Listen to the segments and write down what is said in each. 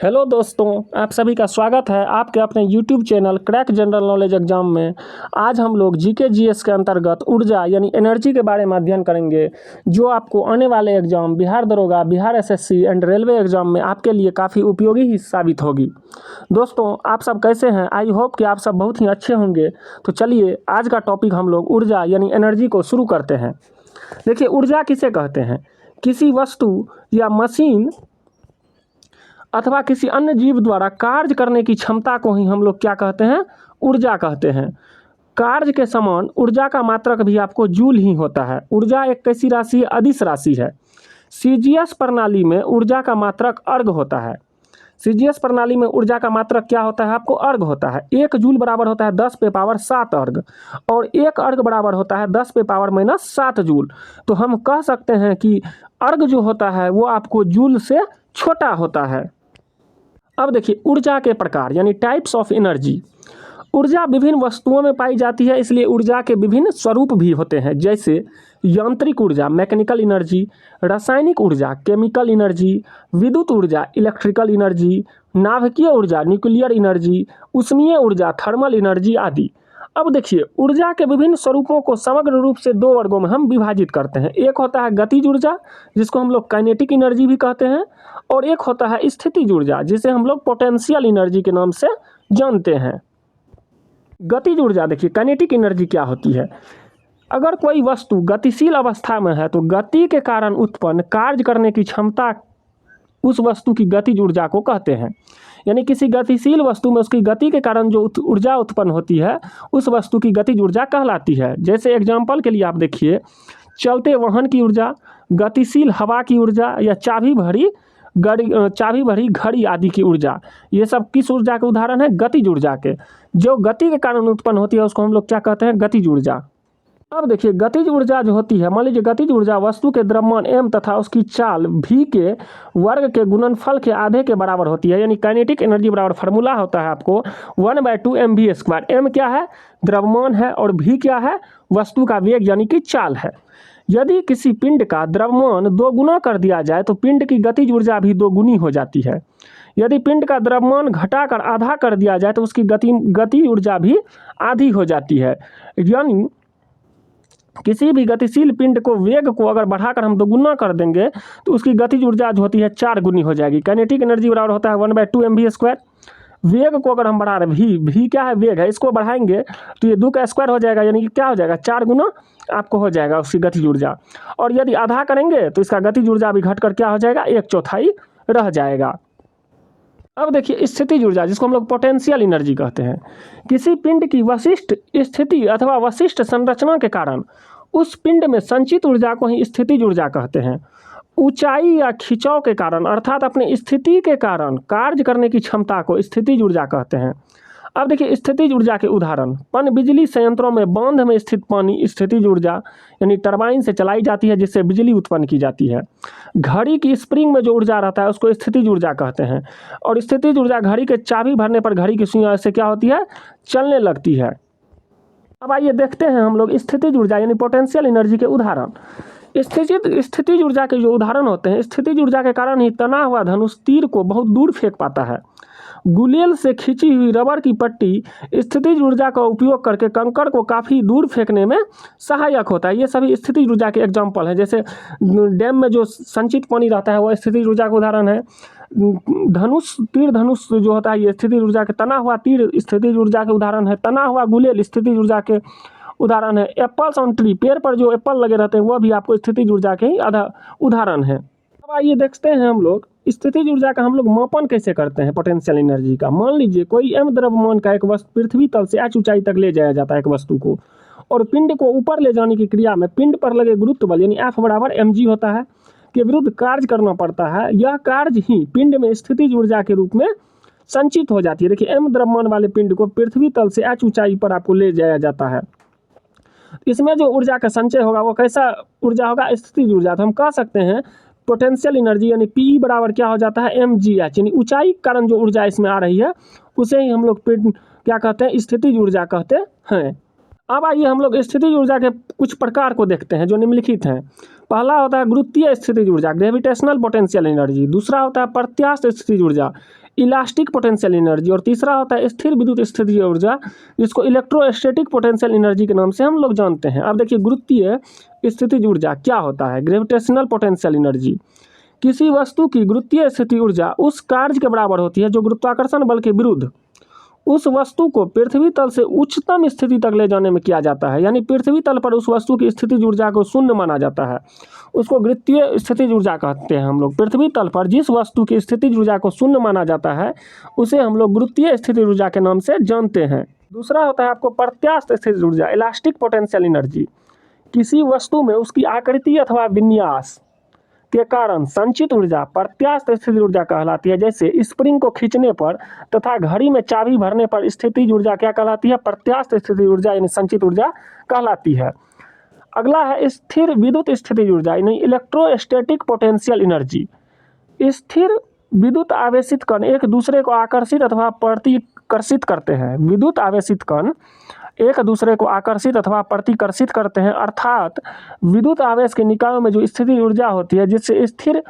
Hello दोस्तों, आप सभी का स्वागत है आपके अपने YouTube channel crack general knowledge exam में। आज हम लोग जीके जीएस के अंतर्गत ऊर्जा यानी एनर्जी के बारे में अध्ययन करेंगे, जो आपको आने वाले एग्जाम बिहार दरोगा, Bihar SSC and railway exam में आपके लिए काफ़ी उपयोगी ही साबित होगी। दोस्तों, आप सब कैसे हैं? आई होप कि आप सब बहुत ही अच्छे होंगे। तो चलिए आज का टॉपिक हम लोग ऊर्जा यानी एनर्जी को शुरू करते हैं। देखिए, ऊर्जा किसे कहते हैं? किसी वस्तु या मशीन अथवा किसी अन्य जीव द्वारा कार्य करने की क्षमता को ही हम लोग क्या कहते हैं? ऊर्जा कहते हैं। कार्य के समान ऊर्जा का मात्रक भी आपको जूल ही होता है। ऊर्जा एक कैसी राशि है? अदिश राशि है। सीजीएस प्रणाली में ऊर्जा का मात्रक अर्घ होता है। सीजीएस प्रणाली में ऊर्जा का मात्रक क्या होता है? आपको अर्घ होता है। 1 जूल बराबर होता है 10 पे पावर 7 अर्घ, और 1 अर्घ बराबर होता है 10 पे पावर -7 जूल। तो हम कह सकते हैं कि अर्घ जो होता है वो आपको जूल से छोटा होता है। अब देखिए, ऊर्जा के प्रकार यानी टाइप्स ऑफ एनर्जी। ऊर्जा विभिन्न वस्तुओं में पाई जाती है, इसलिए ऊर्जा के विभिन्न स्वरूप भी होते हैं, जैसे यांत्रिक ऊर्जा मैकेनिकल एनर्जी, रासायनिक ऊर्जा केमिकल एनर्जी, विद्युत ऊर्जा इलेक्ट्रिकल एनर्जी, नाभिकीय ऊर्जा न्यूक्लियर एनर्जी, ऊष्मीय ऊर्जा थर्मल एनर्जी आदि। अब देखिए, ऊर्जा के विभिन्न स्वरूपों को समग्र रूप से 2 वर्गों में हम विभाजित करते हैं। एक होता है गतिज ऊर्जा, जिसको हम लोग काइनेटिक एनर्जी भी कहते हैं, और एक होता है स्थितिज ऊर्जा, जिसे हम लोग पोटेंशियल एनर्जी के नाम से जानते हैं। गतिज ऊर्जा देखिए, काइनेटिक एनर्जी क्या होती है? अगर कोई वस्तु गतिशील अवस्था में है तो गति के कारण उत्पन्न कार्य करने की क्षमता उस वस्तु की गतिज ऊर्जा को कहते हैं। यानी किसी गतिशील वस्तु में उसकी गति के कारण जो ऊर्जा उत्पन्न होती है उस वस्तु की गतिज ऊर्जा कहलाती है। जैसे एग्जाम्पल के लिए आप देखिए, चलते वाहन की ऊर्जा, गतिशील हवा की ऊर्जा, या चाबी भरी घड़ी आदि की ऊर्जा, ये सब किस ऊर्जा के उदाहरण है? गतिज ऊर्जा के। जो गति के कारण उत्पन्न होती है उसको हम लोग क्या कहते हैं? गतिज ऊर्जा। अब देखिए, गतिज ऊर्जा जो होती है, मान लीजिए गतिज ऊर्जा वस्तु के द्रव्यमान m तथा उसकी चाल v के वर्ग के गुणनफल के आधे के बराबर होती है। यानी काइनेटिक एनर्जी बराबर फार्मूला होता है आपको 1/2 mv²। m क्या है? द्रव्यमान है, और v क्या है? वस्तु का वेग यानी कि चाल है। यदि किसी पिंड का द्रव्यमान 2 गुना कर दिया जाए तो पिंड की गतिज ऊर्जा भी 2 गुनी हो जाती है। यदि पिंड का द्रव्यमान घटाकर आधा कर दिया जाए तो उसकी गति ऊर्जा भी आधी हो जाती है। यानी किसी भी गतिशील पिंड को वेग को अगर बढ़ाकर हम 2 गुना कर देंगे तो उसकी गतिज ऊर्जा जो होती है 4 गुनी हो जाएगी। काइनेटिक एनर्जी बराबर होता है 1/2 mv²। वेग को अगर हम बढ़ा रहे हैं, v क्या है? वेग है, इसको बढ़ाएंगे तो ये 2 का स्क्वायर हो जाएगा, यानी कि क्या हो जाएगा? 4 गुना आपको हो जाएगा उसकी गतिज ऊर्जा। और यदि आधा करेंगे तो इसका गतिज ऊर्जा भी घटकर क्या हो जाएगा? 1/4 रह जाएगा। अब देखिए, स्थितिज ऊर्जा, जिसको हम लोग पोटेंशियल एनर्जी कहते हैं। किसी पिंड की वशिष्ठ स्थिति अथवा वशिष्ठ संरचना के कारण उस पिंड में संचित ऊर्जा को ही स्थितिज ऊर्जा कहते हैं। ऊंचाई या खिंचाव के कारण अर्थात अपने स्थिति के कारण कार्य करने की क्षमता को स्थितिज ऊर्जा कहते हैं। अब देखिए, स्थितिज ऊर्जा के उदाहरण: पन बिजली संयंत्रों में बांध में स्थित पानी स्थितिज ऊर्जा यानी टरबाइन से चलाई जाती है, जिससे बिजली उत्पन्न की जाती है। घड़ी की स्प्रिंग में जो ऊर्जा रहता है उसको स्थितिज ऊर्जा कहते हैं। और स्थितिज ऊर्जा घड़ी के चाबी भरने पर घड़ी की सुइयां से क्या होती है? चलने लगती है। अब आइए देखते हैं हम लोग स्थितिज ऊर्जा यानी पोटेंशियल एनर्जी के उदाहरण। स्थितिज ऊर्जा के जो उदाहरण होते हैं, स्थितिज ऊर्जा के कारण ही तना हुआ धनुष तीर को बहुत दूर फेंक पाता है। गुलेल से खींची हुई रबर की पट्टी स्थितिज ऊर्जा का उपयोग करके कंकड़ को काफ़ी दूर फेंकने में सहायक होता है। ये सभी स्थितिज ऊर्जा के एग्जाम्पल हैं। जैसे डैम में जो संचित पानी रहता है वो स्थितिज ऊर्जा का उदाहरण है। तीर धनुष जो होता है ये स्थितिज ऊर्जा के, तना हुआ तीर स्थितिज ऊर्जा के उदाहरण है, तना हुआ गुलेल स्थितिज ऊर्जा के उदाहरण है। एप्पल्स ऑन ट्री, पेड़ पर जो एप्पल लगे रहते हैं वह भी आपको स्थितिज ऊर्जा के ही उदाहरण है। अब आइए देखते हैं हम लोग स्थितिज ऊर्जा का हम लोग मापन कैसे करते हैं पोटेंशियल एनर्जी का। मान लीजिए कोई m द्रव्यमान का एक वस्तु पृथ्वी तल से h ऊंचाई तक ले जाया जाता है एक वस्तु को, और पिंड को ऊपर ले जाने की क्रिया में पिंड पर लगे गुरुत्व बल यानी F बराबर mg होता है के विरुद्ध कार्य करना पड़ता है। यह कार्य ही पिंड में स्थितिज ऊर्जा के रूप में संचित हो जाती है। देखिए, m द्रव्यमान वाले पिंड को पृथ्वी तल से h ऊंचाई पर आपको ले जाया जाता है। इसमें जो ऊर्जा का संचय होगा वो कैसा ऊर्जा होगा? स्थितिज ऊर्जा। तो हम कह सकते हैं पोटेंशियल एनर्जी यानी P बराबर क्या हो जाता है? mgh, यानी ऊंचाई के कारण जो ऊर्जा इसमें आ रही है उसे ही हम लोग क्या कहते हैं? स्थितिज ऊर्जा कहते हैं। अब आइए हम लोग स्थितिज ऊर्जा के कुछ प्रकार को देखते हैं जो निम्नलिखित हैं। पहला होता है गुरुत्वीय स्थितिज ऊर्जा ग्रेविटेशनल पोटेंशियल एनर्जी। दूसरा होता है प्रत्यास्थ स्थितिज ऊर्जा इलास्टिक पोटेंशियल एनर्जी, और तीसरा होता है स्थिर विद्युत स्थितिज ऊर्जा, जिसको इलेक्ट्रोस्टैटिक पोटेंशियल एनर्जी के नाम से हम लोग जानते हैं। अब देखिए गुरुत्वीय स्थितिज ऊर्जा क्या होता है। ग्रेविटेशनल पोटेंशियल एनर्जी, किसी वस्तु की गुरुत्वीय स्थिति ऊर्जा उस कार्य के बराबर होती है जो गुरुत्वाकर्षण बल के विरुद्ध उस वस्तु को पृथ्वी तल से उच्चतम स्थिति तक ले जाने में किया जाता है। यानी पृथ्वी तल पर उस वस्तु की स्थितिज ऊर्जा को शून्य माना जाता है, उसको गुरुत्वीय स्थितिज ऊर्जा कहते हैं हम लोग। पृथ्वी तल पर जिस वस्तु की स्थितिज ऊर्जा को शून्य माना जाता है उसे हम लोग गुरुत्वीय स्थितिज ऊर्जा के नाम से जानते हैं। दूसरा होता है आपको प्रत्यास्थ स्थितिज ऊर्जा, इलास्टिक पोटेंशियल एनर्जी, किसी वस्तु में उसकी आकृति अथवा विन्यास के कारण संचित ऊर्जा प्रत्यास्थ स्थितिज ऊर्जा कहलाती है। जैसे स्प्रिंग को खींचने पर तथा घड़ी में चाबी भरने पर स्थितिज ऊर्जा क्या कहलाती है? प्रत्यास्थ स्थितिज ऊर्जा यानी संचित ऊर्जा कहलाती है। अगला है स्थिर विद्युत स्थितिज ऊर्जा यानी इलेक्ट्रोस्टैटिक पोटेंशियल एनर्जी। स्थिर विद्युत आवेशित कण एक दूसरे को आकर्षित अथवा प्रतिकर्षित करते हैं। विद्युत आवेशित कण एक दूसरे को आकर्षित अथवा प्रतिकर्षित करते हैं, अर्थात विद्युत आवेश के निकायों में जो स्थितिज ऊर्जा होती है जिससे स्थिर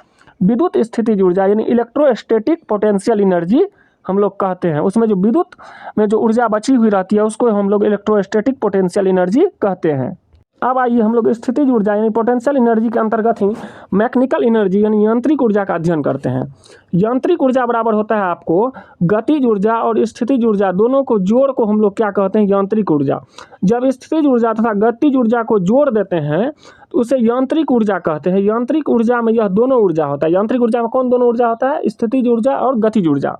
विद्युत स्थितिज ऊर्जा यानी इलेक्ट्रोस्टैटिक पोटेंशियल एनर्जी हम लोग कहते हैं। उसमें जो विद्युत में जो ऊर्जा बची हुई रहती है उसको हम लोग इलेक्ट्रोस्टैटिक पोटेंशियल एनर्जी कहते हैं। अब आइए हम लोग स्थितिज ऊर्जा यानी पोटेंशियल एनर्जी के अंतर्गत ही मैकेनिकल एनर्जी यानी यांत्रिक ऊर्जा का अध्ययन करते हैं। यांत्रिक ऊर्जा बराबर होता है आपको गतिज ऊर्जा और स्थितिज ऊर्जा, दोनों को जोड़ को हम लोग क्या कहते हैं? यांत्रिक ऊर्जा। जब स्थितिज ऊर्जा तथा गतिज ऊर्जा को जोड़ देते हैं तो उसे यांत्रिक ऊर्जा कहते हैं। यांत्रिक ऊर्जा में यह दोनों ऊर्जा होता है। यांत्रिक ऊर्जा में कौन दोनों ऊर्जा होता है? स्थितिज ऊर्जा और गतिज ऊर्जा।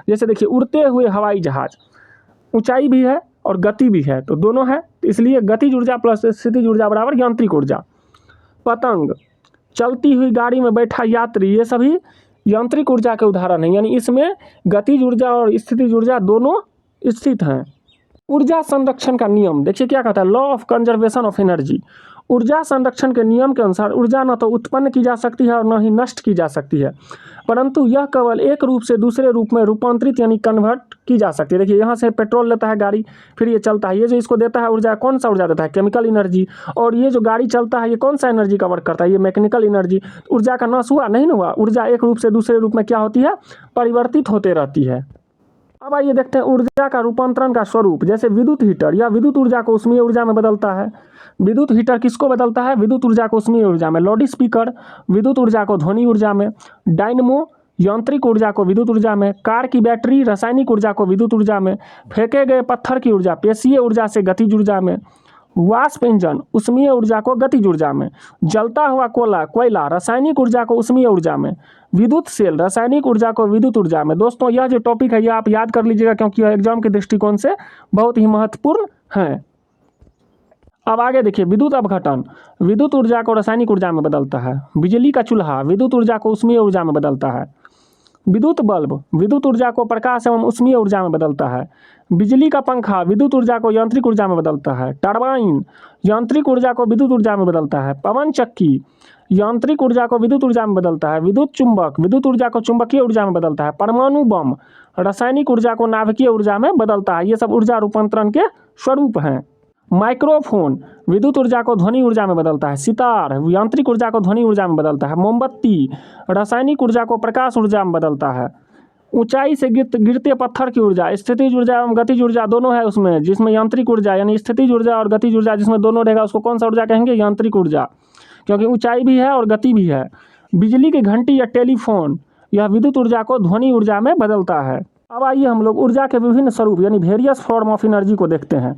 जैसे देखिए उड़ते हुए हवाई जहाज, ऊंचाई भी है और गति भी है, तो दोनों है, इसलिए गतिज ऊर्जा प्लस स्थितिज ऊर्जा बराबर यांत्रिक ऊर्जा। पतंग, चलती हुई गाड़ी में बैठा यात्री, ये सभी यांत्रिक ऊर्जा के उदाहरण हैं। यानी इसमें गतिज ऊर्जा और स्थितिज ऊर्जा दोनों स्थित हैं। ऊर्जा संरक्षण का नियम देखिए क्या कहता है? Law of conservation of energy. ऊर्जा संरक्षण के नियम के अनुसार ऊर्जा न तो उत्पन्न की जा सकती है और न ही नष्ट की जा सकती है, परंतु यह केवल एक रूप से दूसरे रूप में रूपांतरित यानी कन्वर्ट की जा सकती है। देखिए यहाँ से पेट्रोल लेता है गाड़ी, फिर ये चलता है, ये जो इसको देता है ऊर्जा, कौन सा ऊर्जा देता है? Chemical energy. और ये जो गाड़ी चलता है ये कौन सा एनर्जी का वर्क करता है? ये मैकेनिकल एनर्जी। ऊर्जा का नाश हुआ नहीं ना हुआ, ऊर्जा एक रूप से दूसरे रूप में क्या होती है? परिवर्तित होते रहती है। अब आइए देखते हैं ऊर्जा का रूपांतरण का स्वरूप। जैसे विद्युत हीटर या विद्युत ऊर्जा को उष्मीय ऊर्जा में बदलता है। विद्युत हीटर किसको बदलता है? विद्युत ऊर्जा को उष्मीय ऊर्जा में। लाउड स्पीकर विद्युत ऊर्जा को ध्वनि ऊर्जा में। डायनमो यांत्रिक ऊर्जा को विद्युत ऊर्जा में। कार की बैटरी रासायनिक ऊर्जा को विद्युत ऊर्जा में। फेंके गए पत्थर की ऊर्जा पेशीय ऊर्जा से गतिज ऊर्जा में। वाष्प इंजन उष्मीय ऊर्जा को गतिज ऊर्जा में। जलता हुआ कोयला रासायनिक ऊर्जा को उष्मीय ऊर्जा में। विद्युत सेल रासायनिक ऊर्जा को विद्युत ऊर्जा में। दोस्तों यह जो टॉपिक है यह आप याद कर लीजिएगा क्योंकि यह एग्जाम के दृष्टिकोण से बहुत ही महत्वपूर्ण है। अब आगे देखिए विद्युत अपघटन विद्युत ऊर्जा को रासायनिक ऊर्जा में बदलता है। बिजली का चूल्हा विद्युत ऊर्जा को उष्मीय ऊर्जा में बदलता है। विद्युत बल्ब विद्युत ऊर्जा को प्रकाश एवं उष्मीय ऊर्जा में बदलता है। बिजली का पंखा विद्युत ऊर्जा को यांत्रिक ऊर्जा में बदलता है। टरबाइन यांत्रिक ऊर्जा को विद्युत ऊर्जा में बदलता है। पवन चक्की यांत्रिक ऊर्जा को विद्युत ऊर्जा में बदलता है। विद्युत चुंबक विद्युत ऊर्जा को चुंबकीय ऊर्जा में बदलता है। परमाणु बम रासायनिक ऊर्जा को नाभिकीय ऊर्जा में बदलता है। ये सब ऊर्जा रूपांतरण के स्वरूप हैं। माइक्रोफोन विद्युत ऊर्जा को ध्वनि ऊर्जा में बदलता है। सितार यांत्रिक ऊर्जा को ध्वनि ऊर्जा में बदलता है। मोमबत्ती रासायनिक ऊर्जा को प्रकाश ऊर्जा में बदलता है। ऊंचाई से गिरते पत्थर की ऊर्जा स्थितिज ऊर्जा एवं गतिज ऊर्जा दोनों है उसमें, जिसमें यांत्रिक ऊर्जा यानी स्थितिज ऊर्जा और गतिज ऊर्जा जिसमें दोनों रहेगा उसको कौन सा ऊर्जा कहेंगे? यांत्रिक ऊर्जा, क्योंकि ऊंचाई भी है और गति भी है। बिजली की घंटी या टेलीफोन यह विद्युत ऊर्जा को ध्वनि ऊर्जा में बदलता है। अब आइए हम लोग ऊर्जा के विभिन्न स्वरूप यानी वेरियस फॉर्म ऑफ एनर्जी को देखते हैं।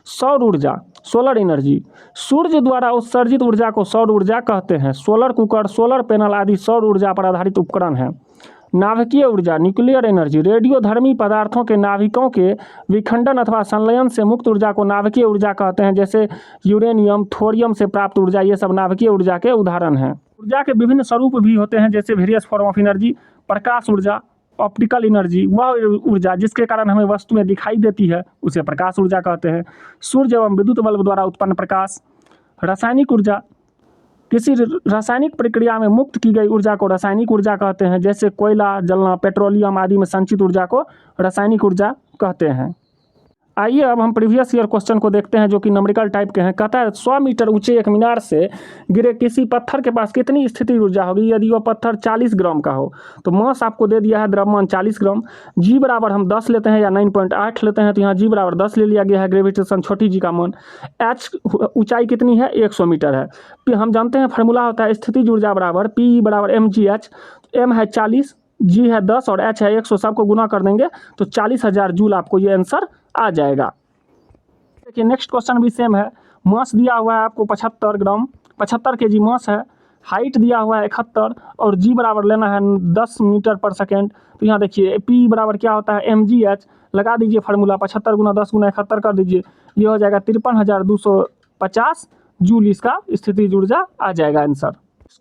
सौर ऊर्जा सोलर एनर्जी सूर्य द्वारा उत्सर्जित ऊर्जा को सौर ऊर्जा कहते हैं। सोलर कुकर सोलर पैनल आदि सौर ऊर्जा पर आधारित उपकरण हैं। नाभिकीय ऊर्जा न्यूक्लियर एनर्जी रेडियोधर्मी पदार्थों के नाभिकों के विखंडन अथवा संलयन से मुक्त ऊर्जा को नाभिकीय ऊर्जा कहते हैं। जैसे यूरेनियम थोरियम से प्राप्त ऊर्जा, ये सब नाभिकीय ऊर्जा के उदाहरण हैं। ऊर्जा के विभिन्न स्वरूप भी होते हैं, जैसे वेरियस फॉर्म ऑफ एनर्जी। प्रकाश ऊर्जा ऑप्टिकल एनर्जी वह ऊर्जा जिसके कारण हमें वस्तुएं दिखाई देती है उसे प्रकाश ऊर्जा कहते हैं। सूर्य एवं विद्युत बल्ब द्वारा उत्पन्न प्रकाश। रासायनिक ऊर्जा किसी रासायनिक प्रक्रिया में मुक्त की गई ऊर्जा को रासायनिक ऊर्जा कहते हैं। जैसे कोयला जलना पेट्रोलियम आदि में संचित ऊर्जा को रासायनिक ऊर्जा कहते हैं। आइए अब हम प्रीवियस ईयर क्वेश्चन को देखते हैं जो कि नंबरिकल टाइप के हैं। कहता है 100 मीटर ऊंचे एक मीनार से गिरे किसी पत्थर के पास कितनी स्थिति ऊर्जा होगी यदि वह पत्थर 40 ग्राम का हो। तो मास आपको दे दिया है द्रव्यमान 40 ग्राम, जी बराबर हम 10 लेते हैं या 9.8 लेते हैं, तो यहाँ जी बराबर 10 ले लिया गया है, ग्रेविटेशन छोटी जी का मान। एच ऊंचाई कितनी है 100 मीटर है। फिर हम जानते हैं फार्मूला होता है स्थिति ऊर्जा बराबर पी बराबर mgh, एम है 40, जी है 10 और एच है 100, सबको गुना कर देंगे तो 40,000 जूल आपको ये आंसर आ जाएगा। देखिए नेक्स्ट क्वेश्चन भी सेम है। मास दिया हुआ है आपको 75 ग्राम, 75 kg मास है। हाइट दिया हुआ है 71 और जी बराबर लेना है 10 मीटर पर सेकेंड। तो यहाँ देखिए पी बराबर क्या होता है mgh, लगा दीजिए फार्मूला 75 गुना 10 गुना 71 कर दीजिए, ये हो जाएगा 53,250 जूल, इसका स्थिति ऊर्जा आ जाएगा आंसर।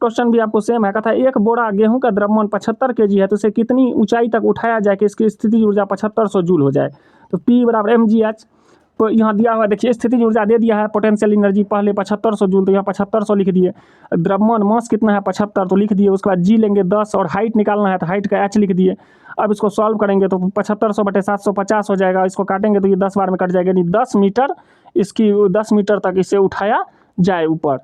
क्वेश्चन भी आपको सेम है। कहता है एक बोरा गेहूं का द्रव्यमान 75 kg है तो इसे कितनी ऊंचाई तक उठाया जाए कि इसकी स्थिति ऊर्जा 7500 जूल हो जाए। तो P बराबर mgh, तो यहाँ दिया हुआ देखिए स्थिति ऊर्जा दे दिया है, पोटेंशियल एनर्जी पहले 7500 जूल, तो यहाँ 7500 लिख दिए। द्रव्यमान मास कितना है 75 तो लिख दिए, उसके बाद जी लेंगे 10 और हाइट निकालना है तो हाइट का h लिख दिए। अब इसको सॉल्व करेंगे तो 7500 बटे 750 हो जाएगा, इसको काटेंगे तो ये 10 बार में कट जाएगा, यानी 10 मीटर इसकी 10 मीटर तक इसे उठाया जाए ऊपर।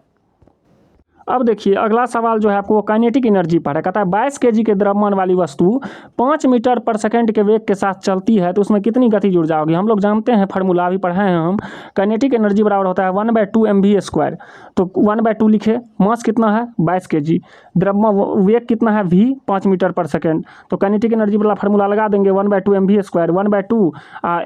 अब देखिए अगला सवाल जो है आपको काइनेटिक एनर्जी पर है। कहता है 22 kg के द्रव्यमान वाली वस्तु 5 मीटर पर सेकंड के वेग के साथ चलती है तो उसमें कितनी गतिज ऊर्जा होगी। हम लोग जानते हैं फार्मूला अभी पढ़े हैं हम, काइनेटिक एनर्जी बराबर होता है 1/2 mv²। तो 1/2 लिखे, मास कितना है 22 kg, द्रव्यमान वेग कितना है v 5 मीटर पर सेकेंड, तो काइनेटिक एनर्जी वाला फार्मूला लगा देंगे 1/2 mv², 1/2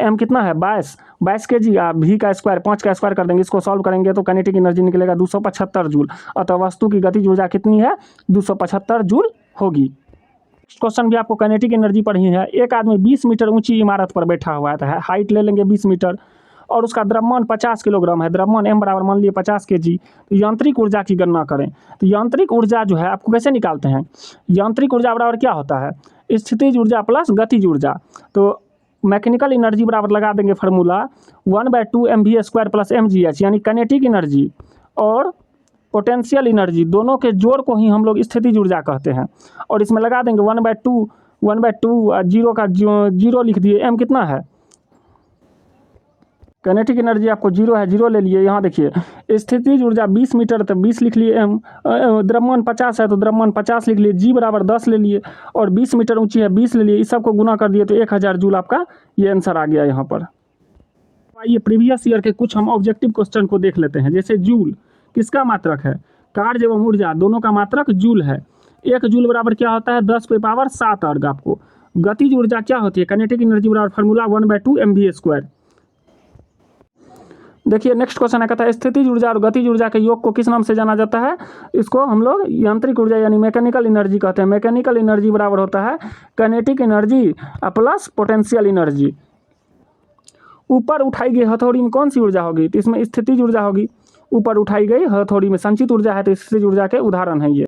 m कितना है 22 kg, v का स्क्वायर 5 का स्क्वायर कर देंगे, इसको सॉल्व करेंगे तो काइनेटिक एनर्जी निकलेगा 275 जूल। अतः वस्तु की गतिज ऊर्जा कितनी है 275 जूल होगी। क्वेश्चन भी आपको काइनेटिक एनर्जी पर ही है। एक आदमी 20 मीटर ऊंची इमारत पर बैठा हुआ है, हाइट ले लेंगे 20 मीटर और उसका द्रव्यमान 50 किलोग्राम है, द्रव्यमान m बराबर मान लिए 50 kg। तो यांत्रिक ऊर्जा की गणना करें। तो यांत्रिक ऊर्जा जो है आपको कैसे निकालते हैं, यांत्रिक ऊर्जा बराबर क्या होता है स्थितिज ऊर्जा प्लस गतिज ऊर्जा। तो मैकेनिकल एनर्जी बराबर लगा देंगे फार्मूला 1/2 mv² प्लस mgh, यानी काइनेटिक एनर्जी और पोटेंशियल एनर्जी दोनों के जोड़ को ही हम लोग स्थितिज ऊर्जा कहते हैं। और इसमें लगा देंगे 1/2 जीरो का जीरो लिख दिए, m कितना है काइनेटिक एनर्जी आपको जीरो है, जीरो ले लिए। यहाँ देखिए स्थितिज ऊर्जा 20 मीटर तो 20 लिख लिए, m द्रव्यमान 50 है तो द्रव्यमान 50 लिख लिए, जी बराबर 10 ले लिए और 20 मीटर ऊंची है 20 ले लिए, इस सब को गुना कर दिए तो 1000 जूल आपका ये आंसर आ गया यहाँ पर। आइए प्रीवियस ईयर के कुछ हम ऑब्जेक्टिव क्वेश्चन को देख लेते हैं। जैसे जूल किसका मात्रक है, कार्य एवं ऊर्जा दोनों का मात्रक जूल है। 1 जूल बराबर क्या होता है 10⁻7 अर्ग। आपको गतिज ऊर्जा क्या होती है काइनेटिक एनर्जी बराबर फार्मूला 1/2 mv²। देखिए नेक्स्ट क्वेश्चन है। कहता है स्थितिज ऊर्जा और गतिज ऊर्जा के योग को किस नाम से जाना जाता है, इसको हम लोग यांत्रिक ऊर्जा यानी मैकेनिकल एनर्जी कहते हैं। मैकेनिकल एनर्जी बराबर होता है kinetic energy plus potential energy. ऊपर उठाई गई हथौड़ी में कौन सी ऊर्जा होगी, तो इसमें स्थितिज ऊर्जा होगी। ऊपर उठाई गई हथौड़ी में संचित ऊर्जा है तो स्थितिज ऊर्जा के उदाहरण है ये।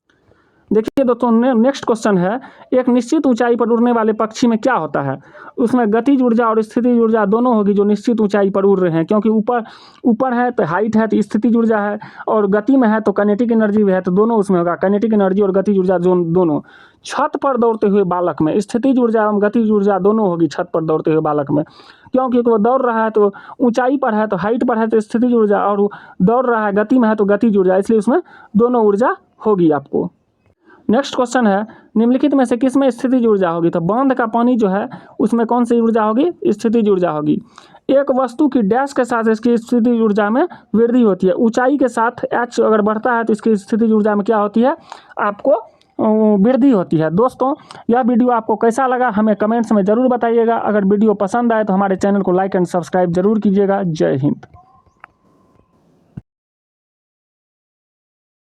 देखिए दोस्तों नेक्स्ट क्वेश्चन है, एक निश्चित ऊंचाई पर उड़ने वाले पक्षी में क्या होता है, उसमें गतिज ऊर्जा और स्थितिज ऊर्जा दोनों होगी जो निश्चित ऊंचाई पर उड़ रहे हैं, क्योंकि ऊपर है तो हाइट है तो स्थितिज ऊर्जा है और गति में है तो काइनेटिक एनर्जी भी है, तो दोनों उसमें होगा, काइनेटिक एनर्जी और गतिज ऊर्जा दोनों। छत पर दौड़ते हुए बालक में स्थितिज ऊर्जा एवं गतिज ऊर्जा दोनों होगी छत पर दौड़ते हुए बालक में, क्योंकि वो दौड़ रहा है तो ऊंचाई पर है तो हाइट पर है तो स्थितिज ऊर्जा, और दौड़ रहा है गति में है तो गतिज ऊर्जा, इसलिए उसमें दोनों ऊर्जा होगी आपको। नेक्स्ट क्वेश्चन है, निम्नलिखित में से किस में स्थितिज ऊर्जा होगी, तो बांध का पानी जो है उसमें कौन सी ऊर्जा होगी स्थितिज ऊर्जा होगी। एक वस्तु की डैश के साथ इसकी स्थितिज ऊर्जा में वृद्धि होती है, ऊंचाई के साथ h अगर बढ़ता है तो इसकी स्थितिज ऊर्जा में क्या होती है आपको वृद्धि होती है। दोस्तों यह वीडियो आपको कैसा लगा हमें कमेंट्स में ज़रूर बताइएगा। अगर वीडियो पसंद आए तो हमारे चैनल को लाइक एंड सब्सक्राइब जरूर कीजिएगा। जय हिंद।